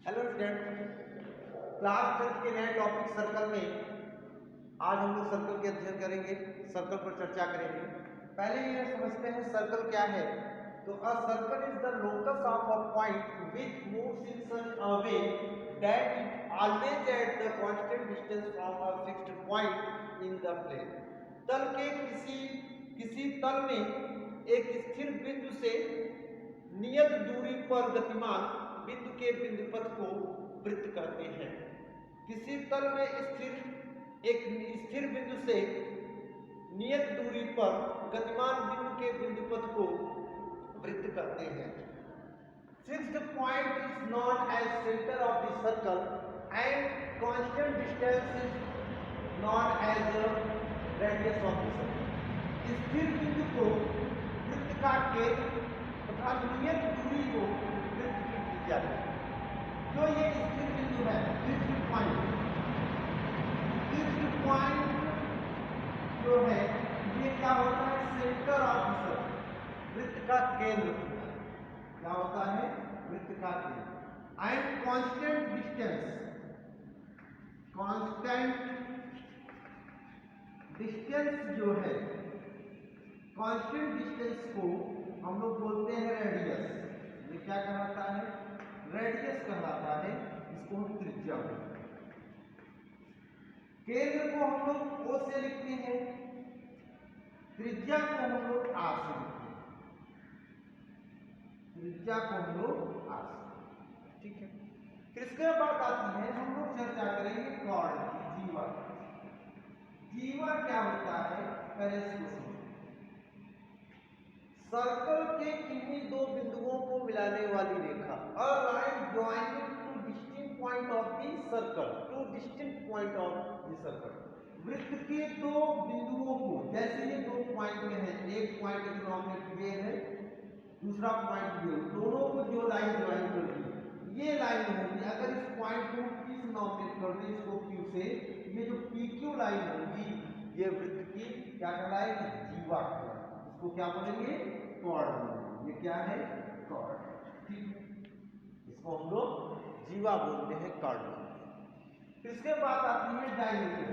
Hello student, class 10 के नए topic circle में आज हम लोग सर्कल के अध्ययन करेंगे, सर्कल पर चर्चा करेंगे। पहले ये समझते हैं सर्कल क्या है। तो a circle is the locus of a point which moves in such a way that it always at the constant distance from a fixed point in the plane. तल के किसी तल में एक स्थिर बिंदु से नियत दूरी पर गतिमान बिंदु के बिंदुपथ को वृत्त कहते हैं। किसी तल में एक स्थिर बिंदु से नियत दूरी पर गतिमान बिंदु के बिंदुपथ को वृत्त कहते हैं। Fixed point is known as center of the circle and constant distance is known as the radius of the circle. स्थिर बिंदु को वृत्त का केंद्र तथा नियत दूरी को वृत्त की त्रिज्या है। जो ये स्थिर बिंदु है, फिक्स्ड पॉइंट जो है ये क्या होता है? सेंटर ऑफ द सर्कल, वृत्त का केंद्र क्या होता है? वृत्त का केंद्र। एंड कांस्टेंट डिस्टेंस जो है, कांस्टेंट डिस्टेंस को हम लोग बोलते हैं रेडियस। ये क्या कहलाता है? रेडियस कहलाता है। इसको हम त्रिज्या बोलते हैं। केंद्र को हम लोग O से लिखते हैं, त्रिज्या को हम लोग R से लिखते हैं। त्रिज्या को हम लोग R से, ठीक है। फिर इसके बाद आती है, हम लोग चर्चा करेंगे कॉर्ड की, जीवा। जीवा क्या होता है? पहले इसको समझो। सर्कल के किन्हीं दो बिंदुओं को मिलाने वाली रेखा, a line joining two distinct point of the circle, वृत्त के दो बिंदुओं को, जैसे ये दो पॉइंट में है, एक पॉइंट डिनोमिनेटर ये है, दूसरा पॉइंट ये, दोनों को जो लाइन ज्वाइन कर दी, ये लाइन होगी। अगर इस पॉइंट को P से नॉमिनेट कर दें, इसको Q से, ये जो PQ लाइन होगी, ये वृत्त की क्या कहलाएगी? जीवा कहलाएगी। इसको क्या बोलेंगे? कॉर्ड बोलेंगे। ये क्या है? कॉर्ड, ठीक है। इसको हम लोग जीवा बोलते हैं, कॉर्ड बोलते हैं। फिर इसके बाद आती है डायमीटर।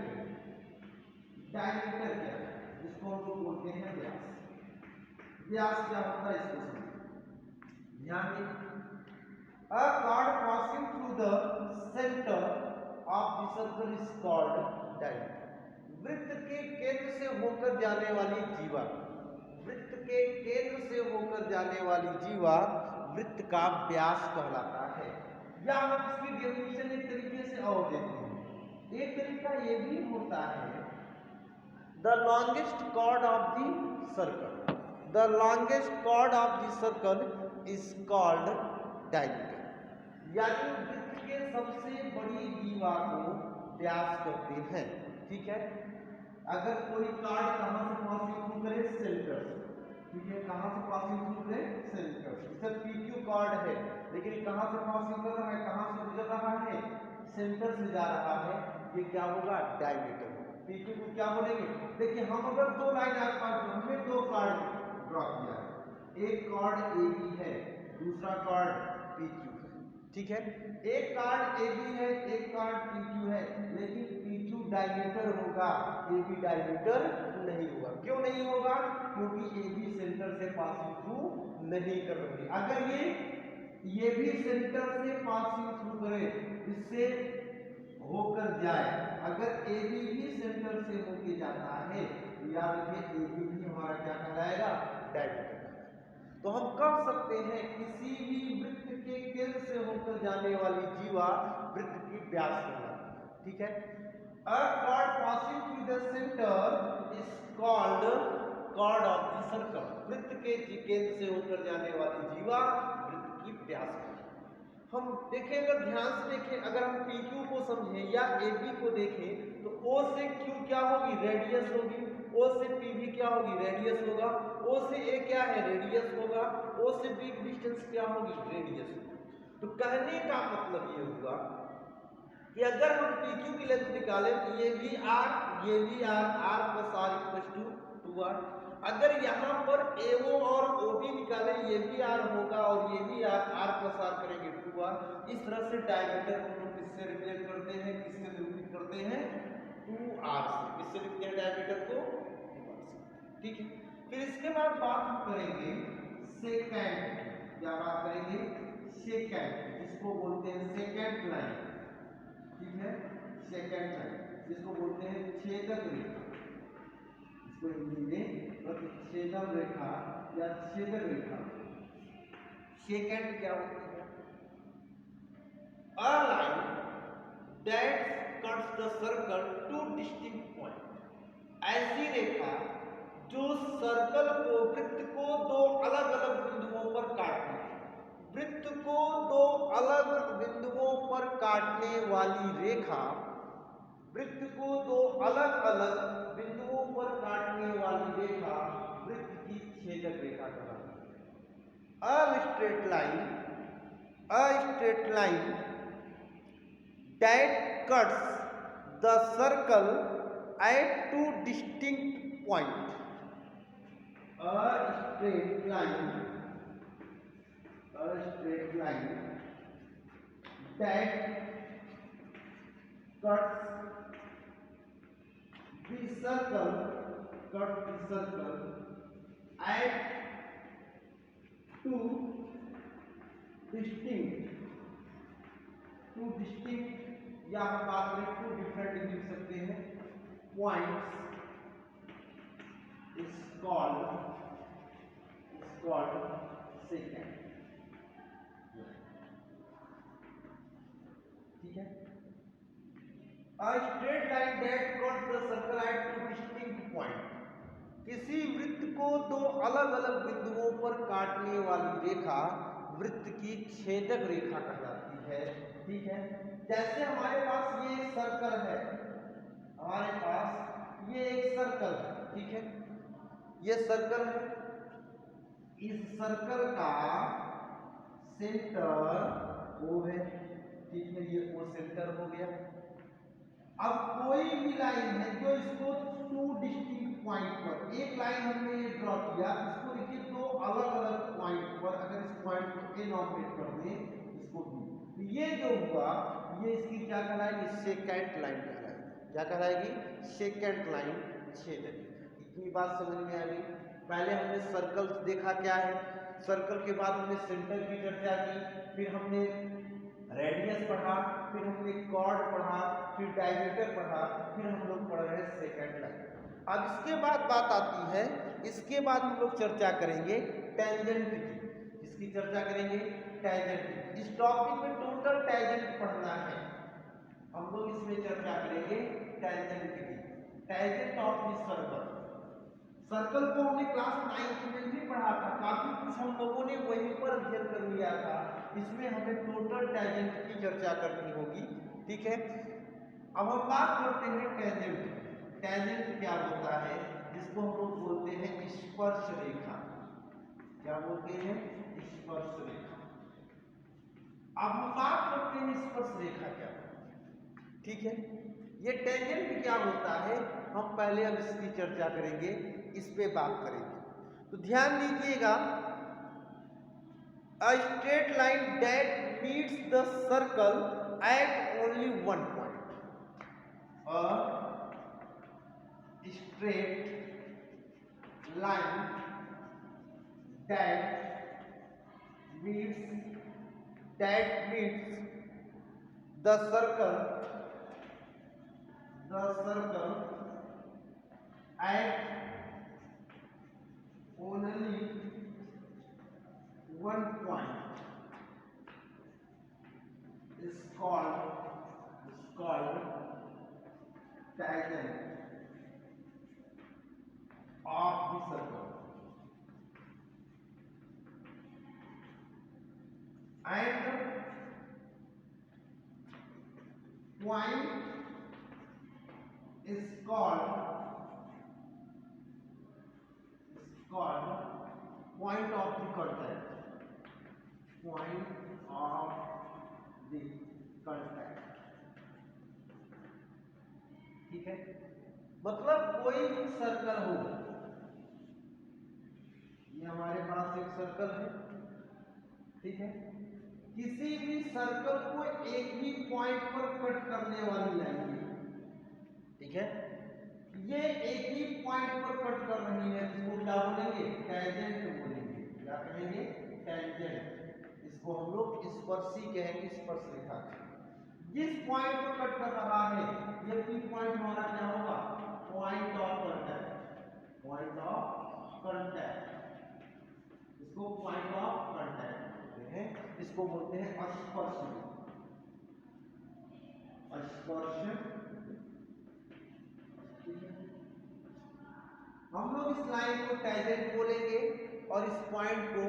डायमीटर क्या है? इसको हम लोग बोलते हैं व्यास। व्यास क्या होता है? इसको समझिए, ध्यान दीजिए। A chord passing through the center of the circle is called diameter. वृत्त के केंद्र से होकर जाने वाली जीवा, वृत्त के केंद्र से होकर जाने वाली जीवा वृत्त का व्यास कहलाता है। या हम इसकी डेफिनेशन एक तरीके से और देते हैं। एक तरीका ये भी होता है, the longest chord of the circle, the longest chord of the circle is called diameter. यानी वृत्त के सबसे बड़ी जीवा को व्यास कहते हैं, ठीक है। अगर कोई कार्ड कहां से पासिंग थ्रू करे? सेंटर से, ठीक है। कहां से पासिंग थ्रू करे? सेंटर से। जैसे PQ कार्ड है, लेकिन कहां से पासिंग कर रहा है, कहां से गुजर रहा है? सेंटर से जा रहा है। ये क्या होगा? डायमीटर। PQ को क्या बोलेंगे? देखिए, हम अगर दो लाइन आसपास, हमने दो कार्ड ड्रॉ किया है, एक कार्ड AB है, दूसरा कार्ड PQ, ठीक है। एक कार्ड AB है, एक कार्ड PQ है, लेकिन PQ डायमीटर होगा, AB डायमीटर नहीं होगा। क्यों नहीं होगा? क्योंकि AB सेंटर से पासिंग थ्रू नहीं कर रही। अगर ये भी सेंटर से पासिंग थ्रू करे, इससे होकर जाए, अगर AB भी सेंटर से होके जाता है, याद रखिए AB भी हमारा क्या कहलाएगा? डायमीटर। तो हम कह सकते हैं किसी भी वृत्त के केंद्र से होकर जाने वाली जीवा वृत्त की व्यास कहलाती है, ठीक है। A chord passing through the center is called chord of the circle. वृत्त के केंद्र से होकर जाने वाली जीवा वृत्त की व्यास कहलाती है। हम देखें, अगर ध्यान से देखें, अगर हम PQ को समझें या AB को देखें, तो O से Q क्या होगी? रेडियस होगी। O से P भी क्या होगी? रेडियस होगा। O से A क्या है? रेडियस होगा। O से B की डिस्टेंस क्या होगी? रेडियस होगी। तो कहने का मतलब ये हुआ कि अगर हम PQ की लेंथ निकालें तो ये भी R, R plus R equal to 2R। अगर यहाँ पर AO और OB निकाले, ये भी R होगा और ये भी R प्लस R करेंगे 2R। इस तरह से डायमीटर को हम किससे रिप्लेस करते हैं, किससे निरूपित करते हैं, 2R से। किससे लिखते हैं डायमीटर को, 2R से। ठीक है, फिर इसके बाद बात हम करेंगे सेकेंड। क्या बात करेंगे, सेकेंड, जिसको बोलते हैं सेकेंड लाइन। ठीक है, सेकेंड लाइन जिसको बोलते हैं छेदक रेखा, इसको हिंदी में प्रतिच्छेदन रेखा या छेदक रेखा। सेकेंड क्या होती है, a line that cuts the circle to distinct point. ऐसी रेखा जो सर्कल को, वृत्त को दो अलग अलग बिंदुओं पर काटती है। वृत्त को दो अलग बिंदुओं पर काटने वाली रेखा, वृत्त को दो अलग अलग बिंदुओं पर काटने वाली रेखा वृत्त की छेदक रेखा कहलाती है। A straight line that cuts the circle eight to distinct point. A straight line that cuts the circle at two distinct या हम बात करें टू डिफरेंट लिख सकते हैं पॉइंट्स, इज कॉल्ड सेकेंड। ठीक है, A straight line that cuts the circle at two distinct points। किसी वृत्त को दो अलग अलग बिंदुओं पर काटने वाली रेखा वृत्त की छेदक रेखा कहलाती है। ठीक है, जैसे हमारे पास ये एक सर्कल है, हमारे पास ये एक सर्कल है। ठीक है, ये सर्कल है, इस सर्कल का सेंटर O है। ठीक है, ये O सेंटर हो गया। अब कोई भी लाइन है जो इसको टू डिस्टिंक्ट पॉइंट पर, एक लाइन हमने ये ड्रॉ किया, इसको देखिए दो अलग अलग पॉइंट पर, अगर इस पॉइंट को ए नॉमिनेट कर दें, इसको बी, तो ये जो हुआ ये इसकी क्या कहलाएगी, सेकेंड लाइन कहलाएगी। क्या कहलाएगी, सेकेंड लाइन छेदक। इतनी बात समझ में आ गई। पहले हमने सर्कल देखा क्या है, सर्कल के बाद हमने सेंटर की चर्चा की, फिर हमने रेडियस पढ़ा, फिर हमने कॉर्ड पढ़ा, फिर डायमीटर पढ़ा, फिर हम लोग पढ़ रहे हैं सेकेंड लाइन। अब इसके बाद बात आती है, इसके बाद हम लोग चर्चा करेंगे टेंजेंट की। इसकी चर्चा करेंगे टेंजेंट की। इस टॉपिक में टोटल टेंजेंट पढ़ना है, हम लोग इसमें चर्चा करेंगे टेंजेंट की। Tangent of the circle. Circle को हमने क्लास 9th में भी पढ़ा था, काफी कुछ हम लोगों ने वहीं पर अध्ययन कर लिया था। इसमें हमें टोटल टेंजेंट की चर्चा करनी होगी। ठीक है, अब हम बात करते हैं टेंजेंट। टेंजेंट क्या होता है, जिसको हम लोग बोलते हैं स्पर्श रेखा। क्या बोलते हैं, स्पर्श रेखा। अब हम बात करते हैं स्पर्श रेखा क्या होती है। ठीक है, ये टेंजेंट क्या होता है, हम पहले अब इसकी चर्चा करेंगे, इस पे बात करेंगे। तो ध्यान दीजिएगा, a straight line that meets the circle eight only one point. A straight line that meets the circle at only one point is called tangent of the circle, and point is called point of the contact. Point of the contact। ठीक है, मतलब कोई circle हो, ये हमारे पास एक circle है, ठीक है। किसी भी सर्कल को एक ही पॉइंट पर कट करने वाली लाइन है, ठीक है। ये एक ही पॉइंट पर कट कर रही है, इसको क्या बोलेंगे? टेंजेंट बोलेंगे। क्या कहेंगे? टेंजेंट। इसको हम लोग स्पर्शी कहेंगे, स्पर्श रेखा। जिस पॉइंट पर कट कर रहा है ये पी पॉइंट हमारा क्या होगा? Point of contact. Point of contact, इसको पॉइंट ऑफ कांटेक्ट बोलते हैं। इसको बोलते हैं स्पर्श रेखा। स्पर्श, हम लोग इस लाइन को टेंजेंट बोलेंगे और इस पॉइंट को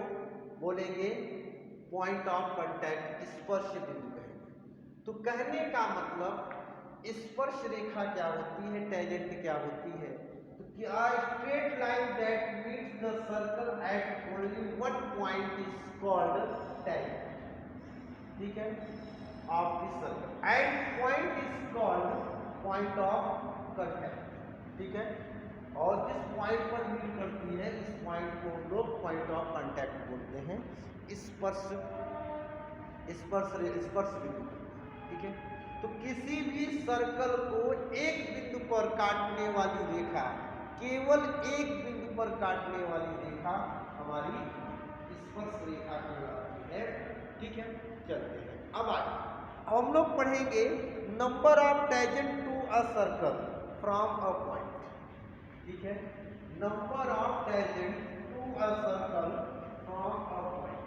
बोलेंगे पॉइंट ऑफ कांटेक्ट, स्पर्श बिंदु कहेंगे। तो कहने का मतलब स्पर्श रेखा क्या होती है, टेंजेंट क्या होती है? तो क्या straight line that meets the circle eight only one point is called tangent, ठीक है, of the circle and point is called point of contact, ठीक है। और जिस पॉइंट पर मीट करती है इस पॉइंट को हम लोग पॉइंट ऑफ कांटेक्ट बोलते हैं, स्पर्श बिंदु, ठीक है। तो किसी भी सर्कल को एक बिंदु पर काटने वाली रेखा, केवल एक बिंदु पर काटने वाली रेखा हमारी स्पर्श रेखा कहलाती है, ठीक है। चलते हैं अब आगे। हम लोग पढ़ेंगे number of tangent to a circle from a point, ठीक है। Number of tangent to a circle from a point.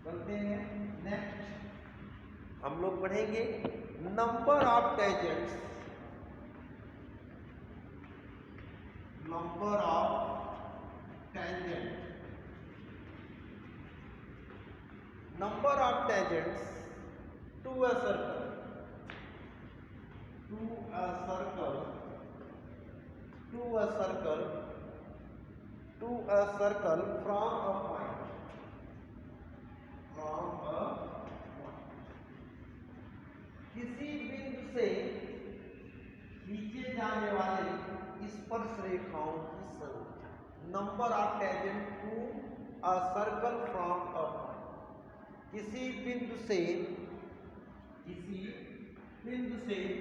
चलते हैं नेक्स्ट। हम लोग पढ़ेंगे number of tangents, number of tangent, number of tangents to a circle, to a circle, to a circle, to a circle from a point, from a किसी बिंदु से खींचे जाने वाले स्पर्श रेखाओं की संख्या। Number of tangent to a circle from a point, किसी बिंदु से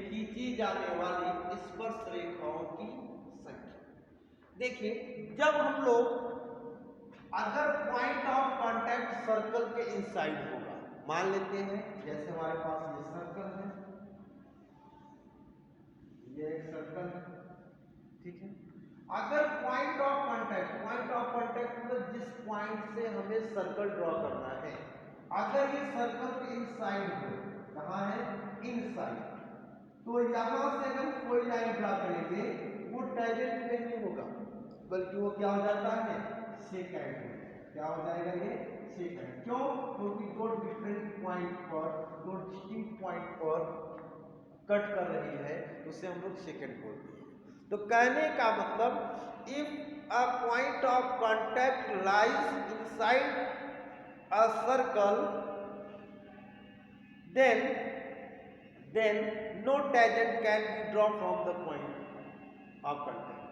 खींची जाने वाली स्पर्श रेखाओं की संख्या। देखिए, जब हम लोग अगर पॉइंट ऑफ कांटेक्ट सर्कल के इनसाइड होगा, मान लेते हैं जैसे हमारे पास ये सर्कल है, ये एक सर्कल है, ठीक है। अगर पॉइंट ऑफ कांटेक्ट मतलब जिस पॉइंट से हमें सर्कल ड्रॉ करना है, अगर ये सर्कल के इनसाइड हो, कहाँ है? इनसाइड, तो यहां से अगर कोई लाइन ड्रॉ करेंगे वो टेंजेंट पे नहीं होगा, बल्कि वो क्या हो जाता है? सेकेंड। क्या हो जाएगा? ये सेकेंड। क्यों? क्योंकि दो डिफरेंट पॉइंट पर, दो डिस्टिंक्ट पॉइंट पर कट कर रही है, तो उसे हम लोग सेकेंड बोलते हैं। तो कहने का मतलब if a point of contact lies inside a circle then no tangent can be drawn from the point of contact.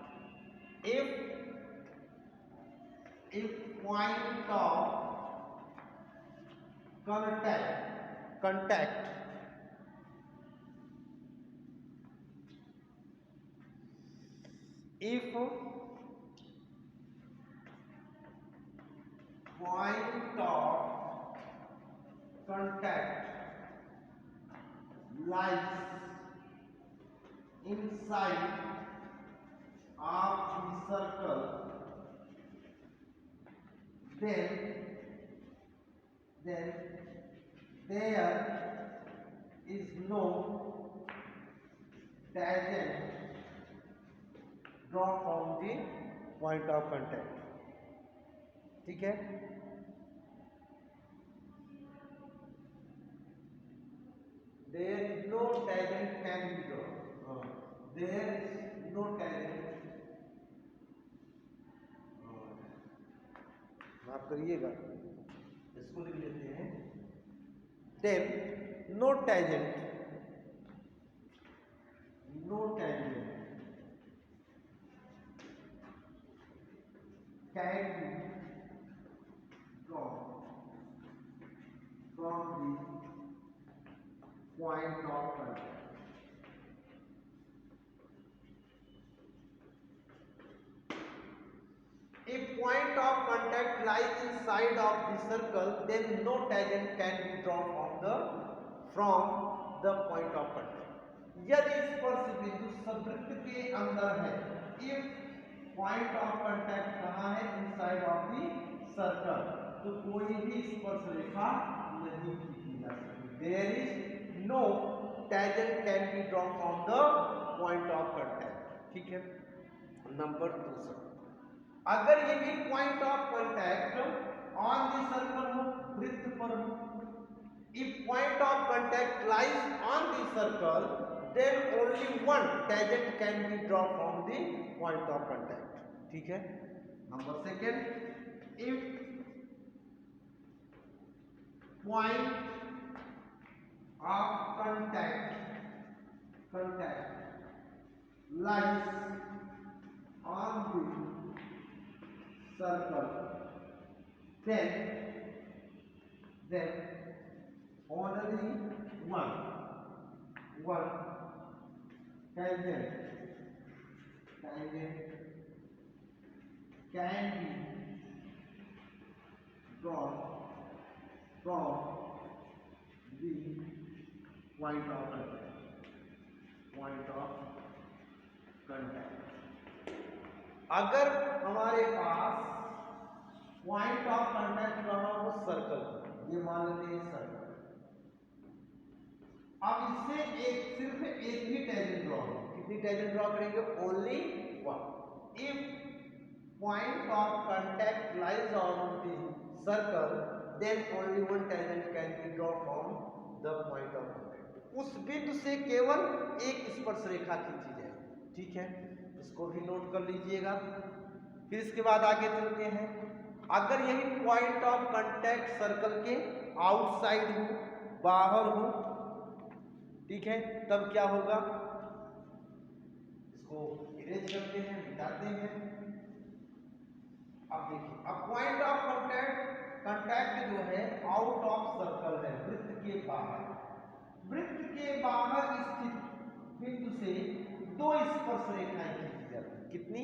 If point of contact if point of contact lies inside of the circle, then there is no tangent drawn from the point of contact, ठीक है। There is no tangent can be drawn. There is no tangent. माफ करिएगा, इसको लिख लेते हैं। Then no tangent point of contact. If point of contact lies inside of the circle, then no tangent can be drawn from the point of contact. यदि स्पर्श बिंदु सवृत्त के अंदर है, if point of contact कहाँ है? inside of the circle, तो कोई भी स्पर्श रेखा नहीं खींची जा सकती। There is no tangent can be drawn from the point of contact। ठीक है, नंबर दूसरा, अगर ये भी point of contact on the circle हो, वृत्त पर हो, if point of contact lies on the circle, then only one tangent can be draw from the point of contact. ठीक है, number second, if point of contact lies on the circle, then only one tangent can be drawn from the point of contact। अगर हमारे पास point of contact रहा हो circle, ये मान लेते हैं सर्कल, अब इससे सिर्फ एक ही टेंजेंट ड्रॉ हो। कितनी टेंजेंट ड्रॉ करेंगे? Only one. If point of contact lies on the circle, then only one tangent can be draw from the point of contact. उस बिंदु से केवल एक स्पर्श रेखा खींची जाए। ठीक है, इसको भी नोट कर लीजिएगा। फिर इसके बाद आगे चलते हैं, अगर यही पॉइंट ऑफ कांटेक्ट सर्कल के आउटसाइड हो, बाहर हो, ठीक है, तब क्या होगा? इसको इरेज करते हैं, मिटाते हैं। अब देखिए, अब पॉइंट ऑफ कांटेक्ट जो है आउट ऑफ सर्कल है, वृत्त के बाहर। वृत्त के बाहर स्थित बिंदु से दो स्पर्श रेखाएं खींची जाती हैं। कितनी?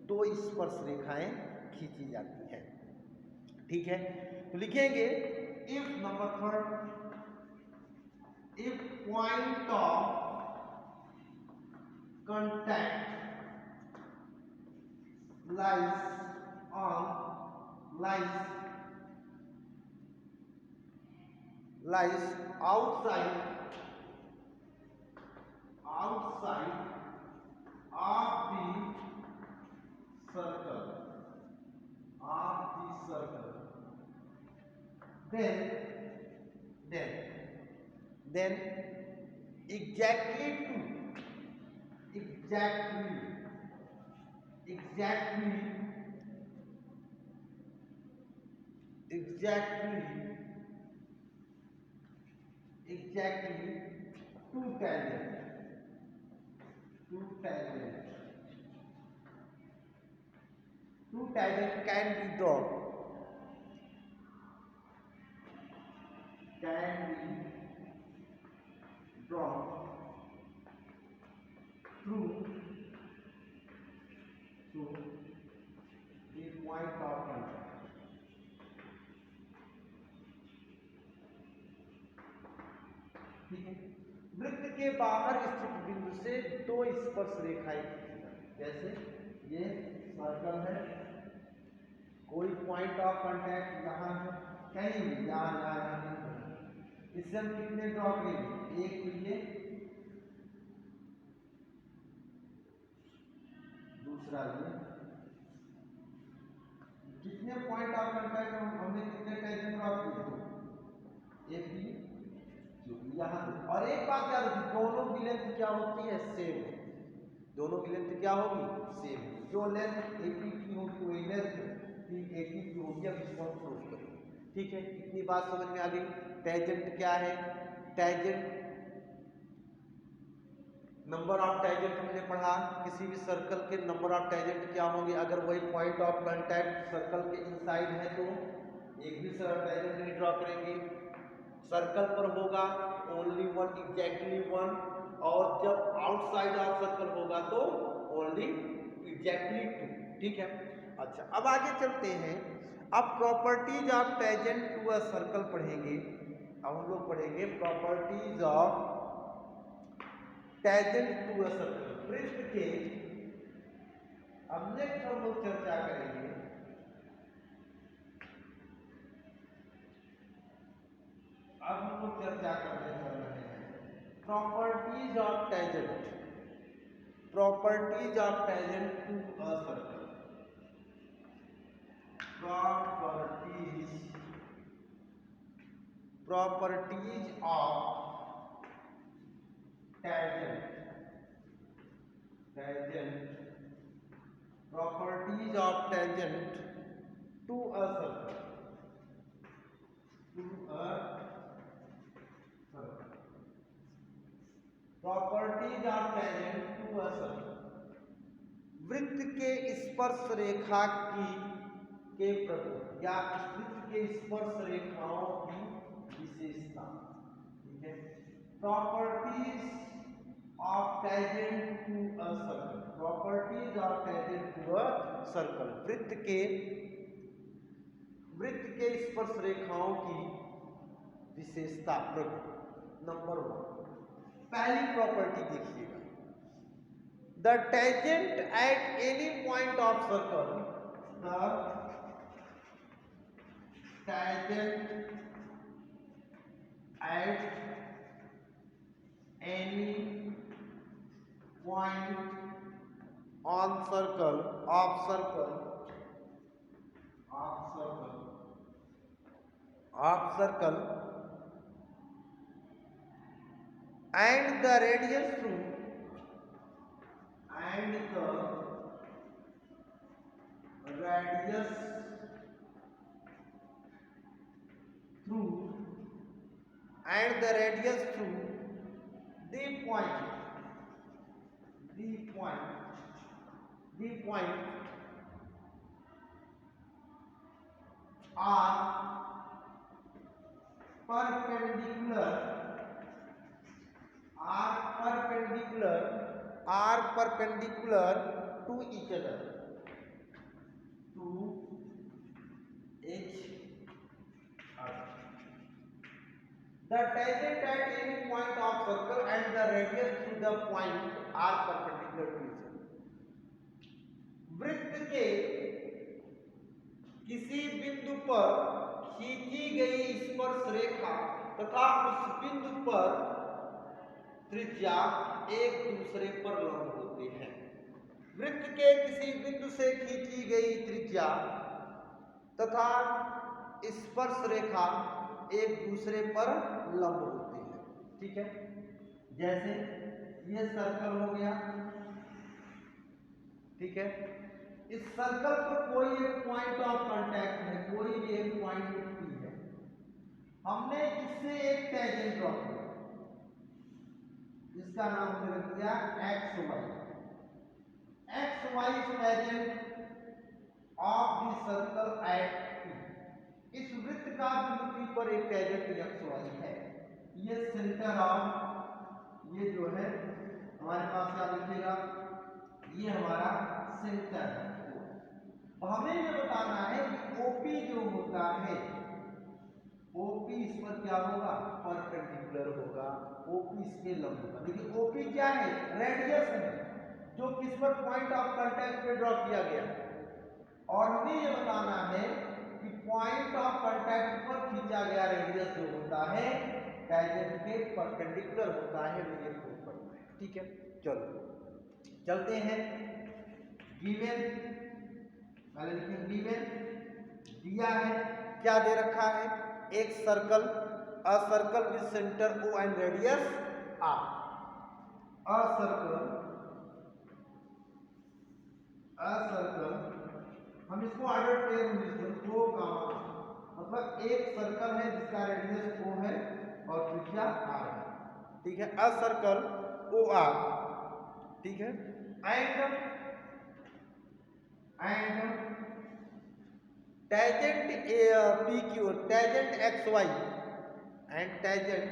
दो स्पर्श रेखाएं खींची जाती हैं। ठीक है, तो लिखेंगे if number third, if point of contact lies outside of the circle, then exactly two tangent can be drawn through the point of contact। ठीक है, वृत्त के बाहर स्थित बिंदु से दो स्पर्श रेखाएं, जैसे ये सर्कल है, कोई पॉइंट ऑफ कांटेक्ट यहाँ है, कहीं भी यहाँ इससे हम कितने ड्रॉ करेंगे? एक तो ये, दूसरा ये। कितने पॉइंट ऑफ कांटेक्ट हमने कितने टेंजेंट ड्रॉ किए? एक भी यहाँ। और एक बात याद रखिए, दोनों की लेंथ क्या होती है? सेम है। दोनों की लेंथ क्या होगी? सेम। जो लेंथ AP की होगी वही लेंथ AP की होगी। अब इसको हम प्रूव करेंगे। ठीक है, इतनी बात समझ में आ गई। टेंजेंट क्या है? टेंजेंट, नंबर ऑफ टेंजेंट हमने पढ़ा, किसी भी सर्कल के नंबर ऑफ टेंजेंट क्या होंगे? अगर वही पॉइंट ऑफ कांटेक्ट सर्कल के इनसाइड है तो एक भी टेंजेंट नहीं ड्रॉ करेंगे। सर्कल पर होगा ओनली वन, एग्जैक्टली वन, और जब आउटसाइड ऑफ सर्कल होगा तो ओनली एग्जैक्टली टू। ठीक है, अच्छा अब आगे चलते हैं। अब properties of tangent to a circle पढ़ेंगे। अब हम लोग पढ़ेंगे properties of tangent to a circle, वृत्त के। अब नेक्स्ट हम लोग चर्चा करेंगे अब हम लोग चर्चा करने चल रहे हैं properties of tangent, properties of tangent to a circle, properties of tangent, properties of tangent to a circle, to a circle, properties of tangent to a circle, वृत्त के स्पर्श रेखा के प्रति या वृत्त के स्पर्श रेखाओं की विशेषता। ठीक है, properties of tangent to a circle, properties of tangent to a circle, वृत्त के स्पर्श रेखाओं की विशेषता प्रति। नंबर 1, पहली प्रॉपर्टी देखिएगा, the tangent at any point of circle, the tangent at any point on circle of circle and the radius through and the radius through and the radius through the point are perpendicular to each other, The tangent at any point of circle and the radius through the point are perpendicular to each other. वृत्त के किसी बिंदु पर खींची गई स्पर्श रेखा तथा उस बिंदु पर त्रिज्या एक दूसरे पर लंब होते हैं। वृत्त के किसी बिंदु से खींची गई त्रिज्या तथा स्पर्श रेखा एक दूसरे पर लंब होते हैं। ठीक है, जैसे ये सर्कल हो गया। ठीक है, इस सर्कल पर कोई एक पॉइंट ऑफ कांटेक्ट है, कोई भी एक पॉइंट P है। हमने इससे एक टेंजेंट ड्रॉ किया, इसका नाम हमने रख दिया XY tangent of the circle eight P। इस वृत्त का बिंदु P पर एक टेंजेंट XY है। ये सेंटर ऑफ, ये जो है हमारे पास क्या लिखेगा, ये हमारा सेंटर है। हमें ये बताना है कि OP जो होता है, OP इस पर क्या होगा, परपेंडिकुलर होगा। OP इसके लंब होगा। देखिए OP क्या है, रेडियस है जो किस पर पॉइंट ऑफ कांटेक्ट पे ड्रॉ किया गया। और हमें ये बताना है कि पॉइंट ऑफ कांटेक्ट पर खींचा गया रेडियस जो होता है टेंजेंट के परपेंडिकुलर होता है। ये प्रूव करना है। ठीक है, चलो चलते हैं। गिवन, पहले लिखें गिवन, दिया है, क्या दे रखा है, एक circle, a circle with centre O and radius R। A circle, हम इसको ऑर्डर पेयर में लिखते हैं, O कामा, मतलब एक सर्कल है जिसका रेडियस O है और त्रिज्या R है। ठीक है, अ सर्कल OR। ठीक है, and tangent PQ, tangent XY and tangent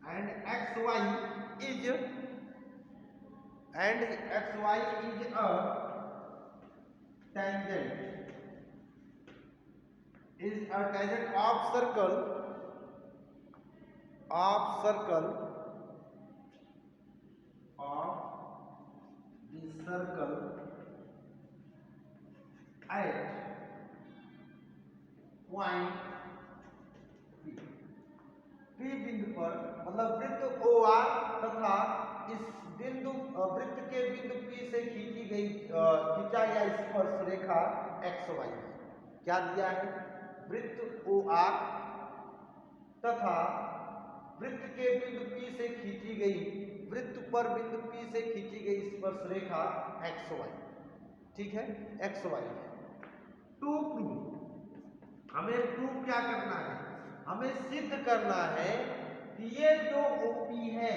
and xy is a tangent of circle of the circle at point P बिंदु पर, मतलब वृत्त OR तथा इस बिंदु वृत्त के बिंदु P से खींचा गया स्पर्श रेखा XY क्या दिया है? वृत्त OR तथा वृत्त के बिंदु P से खींची गई वृत्त पर बिंदु P से खींची गई स्पर्श रेखा XY, ठीक है, XY है। टू प्रूव, हमें प्रूव क्या करना है? हमें सिद्ध करना है कि ये जो OP है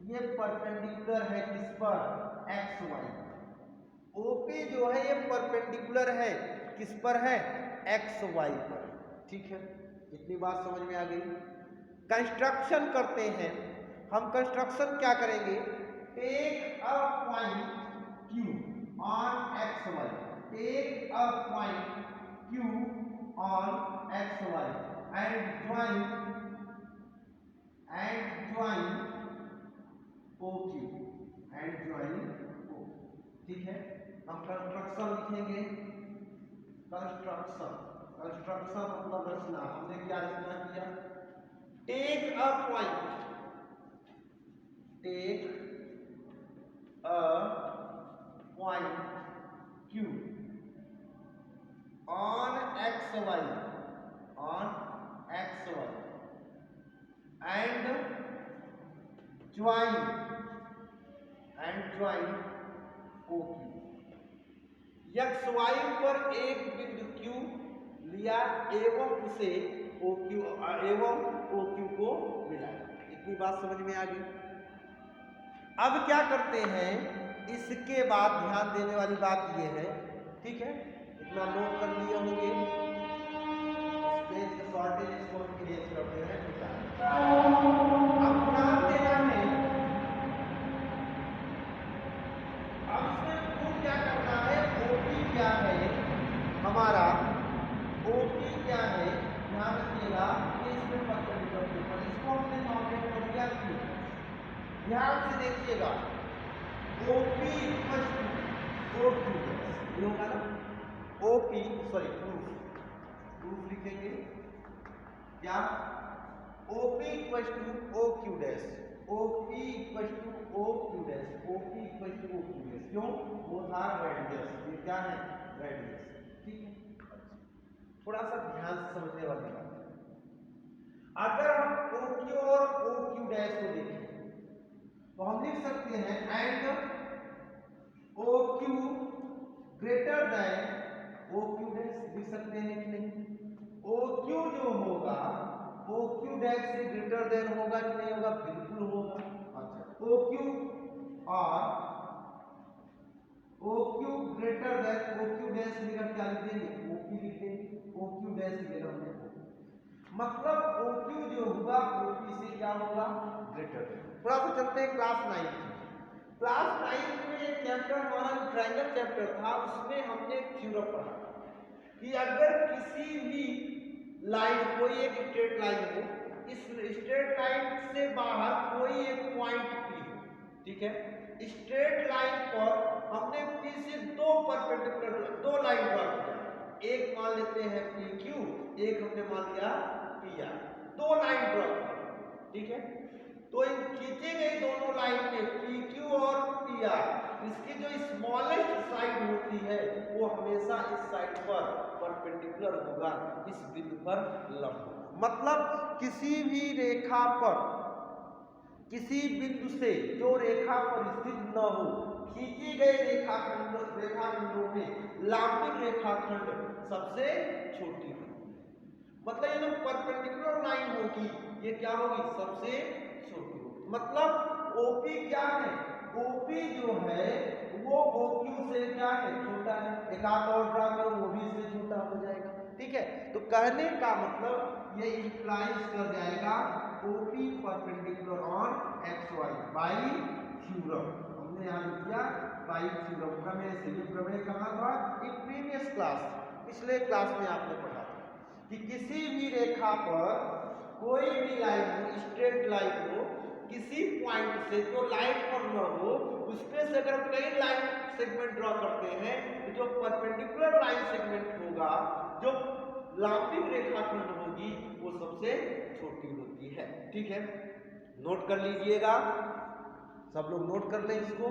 ये परपेंडिकुलर है किस पर? XY। OP जो है ये परपेंडिकुलर है किस पर है? XY पर, ठीक है। इतनी बात समझ में आ गई। कंस्ट्रक्शन करते हैं हम। कंस्ट्रक्शन क्या करेंगे? Take a point Q on XY, take a point Q on XY and join OQ and join OQ, ठीक है। हम कंस्ट्रक्शन लिखेंगे। कंस्ट्रक्शन मतलब रचना। हमने क्या रचना किया? Take a point Q on XY and join OQ। XY पर एक बिंदु Q लिया एवं उसे OQ को मिलाया। इतनी बात समझ में आ गई। अब क्या करते हैं? इसके बाद ध्यान देने वाली बात ये है, ठीक है, इतना नोट कर लिए होंगे। स्पेस शॉर्टेज इसको हम इरेज करते हैं। अब ध्यान देना है, अब इसमें प्रूव क्या करना है? OP क्या है हमारा? OP क्या है? ध्यान रखिएगा कि इसमें परपेंडिकुलर के ऊपर इसको हमने नॉर्मल कर दिया Q। ध्यान से देखिएगा, OP इक्वल टू OQ ये होगा ना। प्रूफ लिखेंगे क्या? OP equal to OQ dash, OP equal to OQ dash, OP equal to OQ dash. क्यों? वो था रेडियस, ये क्या है? रेडियस, ठीक है। थोड़ा सा ध्यान से समझने वाली बात है। अगर हम OQ और OQ डैश को देखें तो हम लिख सकते हैं and OQ greater than OQ dash, लिख सकते हैं कि नहीं? OQ जो होगा OQ डैश से ग्रेटर देन होगा कि नहीं होगा? बिल्कुल होगा। अच्छा, OQ greater than OQ dash लिखकर क्या लिख देंगे? OP लिख देंगे। OQ डैश लिखेगा हमने, मतलब OQ जो होगा OP से क्या होगा? Greater than. थोड़ा सा चलते हैं क्लास 9 क्लास 9 में एक चैप्टर हमारा ट्रायंगल चैप्टर था, उसमें हमने थ्योरम पढ़ा कि अगर किसी भी लाइन, कोई एक स्ट्रेट लाइन हो, इस स्ट्रेट लाइन से बाहर कोई एक पॉइंट P हो, ठीक है, स्ट्रेट लाइन पर हमने P से दो परपेंडिकुलर दो लाइन ड्रा किया। एक मान लेते हैं PQ, एक हमने मान लिया PR, दो लाइन ड्रा किया, ठीक है। तो इन खींची गई दोनों लाइन के PQ और PR, इसकी जो स्मॉलेस्ट साइड होती है वो हमेशा इस साइड पर परपेंडिकुलर होगा, इस बिंदु पर लंब होगा। मतलब किसी भी रेखा पर, किसी बिंदु से जो रेखा पर स्थित न हो, खींची गई रेखाखंडों में लंबित रेखाखंड सबसे छोटी होगी। मतलब ये जो परपेंडिकुलर लाइन होगी ये क्या होगी? सबसे छोटी होगी। मतलब OP क्या है? OP जो है वो OQ से क्या है? छोटा है। एक आध और ड्रा करो वो भी इससे छोटा हो जाएगा। ठीक है। तो कहने का मतलब ये इम्प्लाइज कर जाएगा OP perpendicular on X Y by theorem. हमने यहाँ लिख दिया बाई थ्योरम। प्रमेय से ये प्रमेय कहाँ था? एक प्रीवियस क्लास, पिछले क्लास में आपने पढ़ा था कि किसी भी रेखा पर कोई भी लाइन हो, स्ट्रेट लाइन हो, किसी पॉइंट से जो लाइन पर न हो उस पे से अगर कई लाइन सेगमेंट ड्रॉ करते हैं तो जो परपेंडिकुलर लाइन सेगमेंट होगा, जो लंबिक रेखाखंड होगी, वो सबसे छोटी होती है। ठीक है, नोट कर लीजिएगा, सब लोग नोट कर लें इसको।